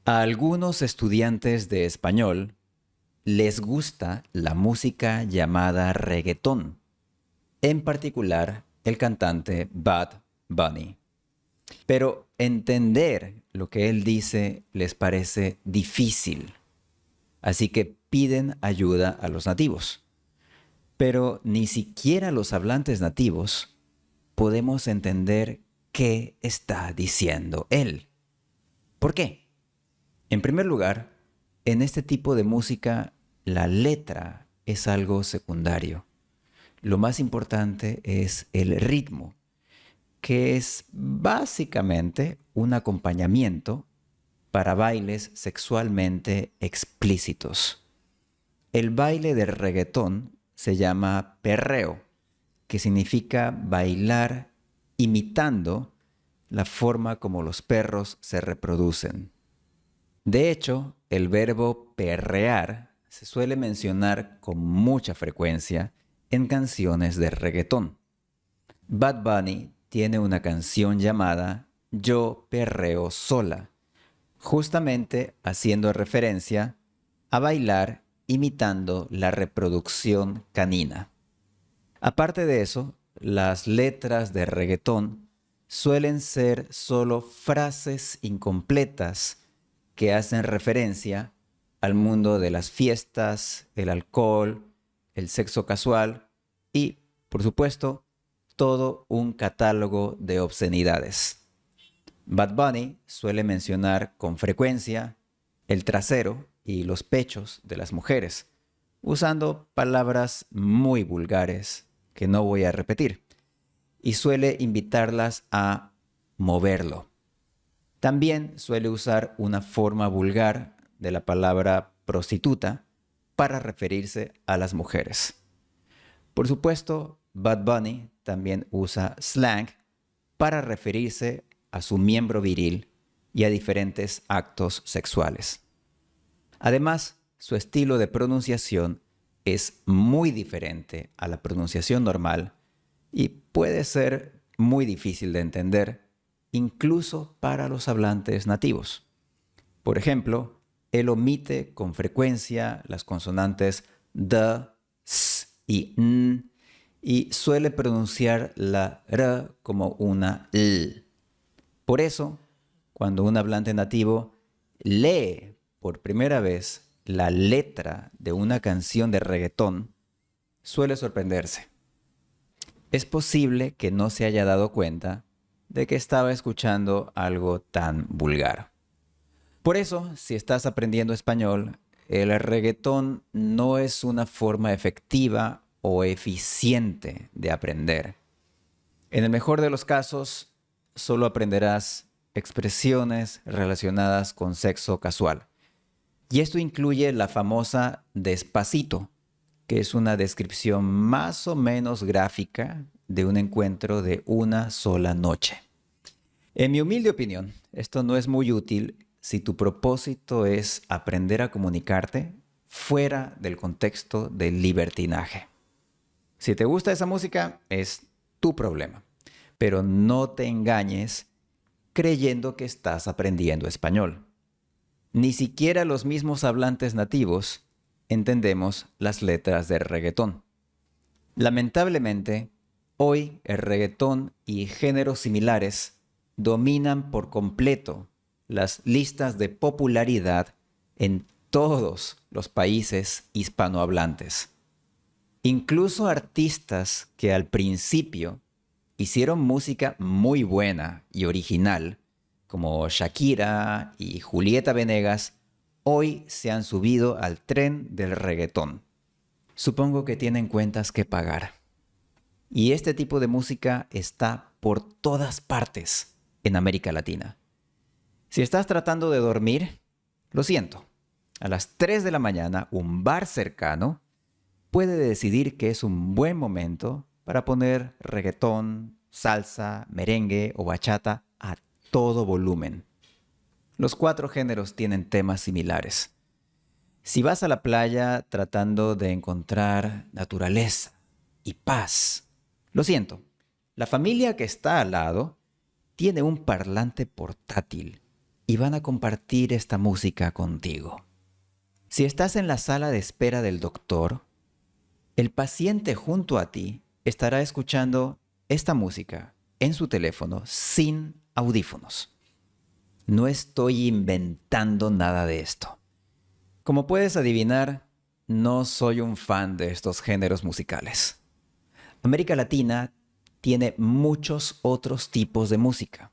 A algunos estudiantes de español les gusta la música llamada reggaetón, en particular el cantante Bad Bunny. Pero entender lo que él dice les parece difícil, así que piden ayuda a los nativos. Pero ni siquiera los hablantes nativos podemos entender qué está diciendo él. ¿Por qué? En primer lugar, en este tipo de música la letra es algo secundario. Lo más importante es el ritmo, que es básicamente un acompañamiento para bailes sexualmente explícitos. El baile del reggaetón se llama perreo, que significa bailar imitando la forma como los perros se reproducen. De hecho, el verbo perrear se suele mencionar con mucha frecuencia en canciones de reggaetón. Bad Bunny tiene una canción llamada Yo perreo sola, justamente haciendo referencia a bailar imitando la reproducción canina. Aparte de eso, las letras de reggaetón suelen ser solo frases incompletas que hacen referencia al mundo de las fiestas, el alcohol, el sexo casual y, por supuesto, todo un catálogo de obscenidades. Bad Bunny suele mencionar con frecuencia el trasero y los pechos de las mujeres, usando palabras muy vulgares que no voy a repetir, y suele invitarlas a moverlo. También suele usar una forma vulgar de la palabra prostituta para referirse a las mujeres. Por supuesto, Bad Bunny también usa slang para referirse a su miembro viril y a diferentes actos sexuales. Además, su estilo de pronunciación es muy diferente a la pronunciación normal y puede ser muy difícil de entender, incluso para los hablantes nativos. Por ejemplo, él omite con frecuencia las consonantes d, s y n y suele pronunciar la r como una l. Por eso, cuando un hablante nativo lee por primera vez la letra de una canción de reggaetón, suele sorprenderse. Es posible que no se haya dado cuenta de que estaba escuchando algo tan vulgar. Por eso, si estás aprendiendo español, el reggaetón no es una forma efectiva o eficiente de aprender. En el mejor de los casos, solo aprenderás expresiones relacionadas con sexo casual. Y esto incluye la famosa despacito, que es una descripción más o menos gráfica de un encuentro de una sola noche. En mi humilde opinión, esto no es muy útil si tu propósito es aprender a comunicarte fuera del contexto del libertinaje. Si te gusta esa música, es tu problema, pero no te engañes creyendo que estás aprendiendo español. Ni siquiera los mismos hablantes nativos entendemos las letras del reggaetón. Lamentablemente, hoy el reggaetón y géneros similares dominan por completo las listas de popularidad en todos los países hispanohablantes. Incluso artistas que al principio hicieron música muy buena y original, como Shakira y Julieta Venegas, hoy se han subido al tren del reggaetón. Supongo que tienen cuentas que pagar. Y este tipo de música está por todas partes en América Latina. Si estás tratando de dormir, lo siento. A las 3 de la mañana, un bar cercano puede decidir que es un buen momento para poner reggaetón, salsa, merengue o bachata a todo volumen. Los 4 géneros tienen temas similares. Si vas a la playa tratando de encontrar naturaleza y paz, lo siento, la familia que está al lado tiene un parlante portátil y van a compartir esta música contigo. Si estás en la sala de espera del doctor, el paciente junto a ti estará escuchando esta música en su teléfono sin audífonos. No estoy inventando nada de esto. Como puedes adivinar, no soy un fan de estos géneros musicales. América Latina tiene muchos otros tipos de música,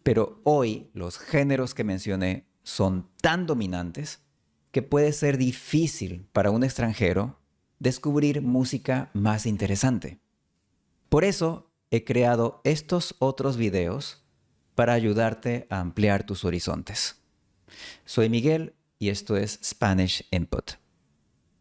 pero hoy los géneros que mencioné son tan dominantes que puede ser difícil para un extranjero descubrir música más interesante. Por eso he creado estos otros videos para ayudarte a ampliar tus horizontes. Soy Miguel y esto es Spanish Input.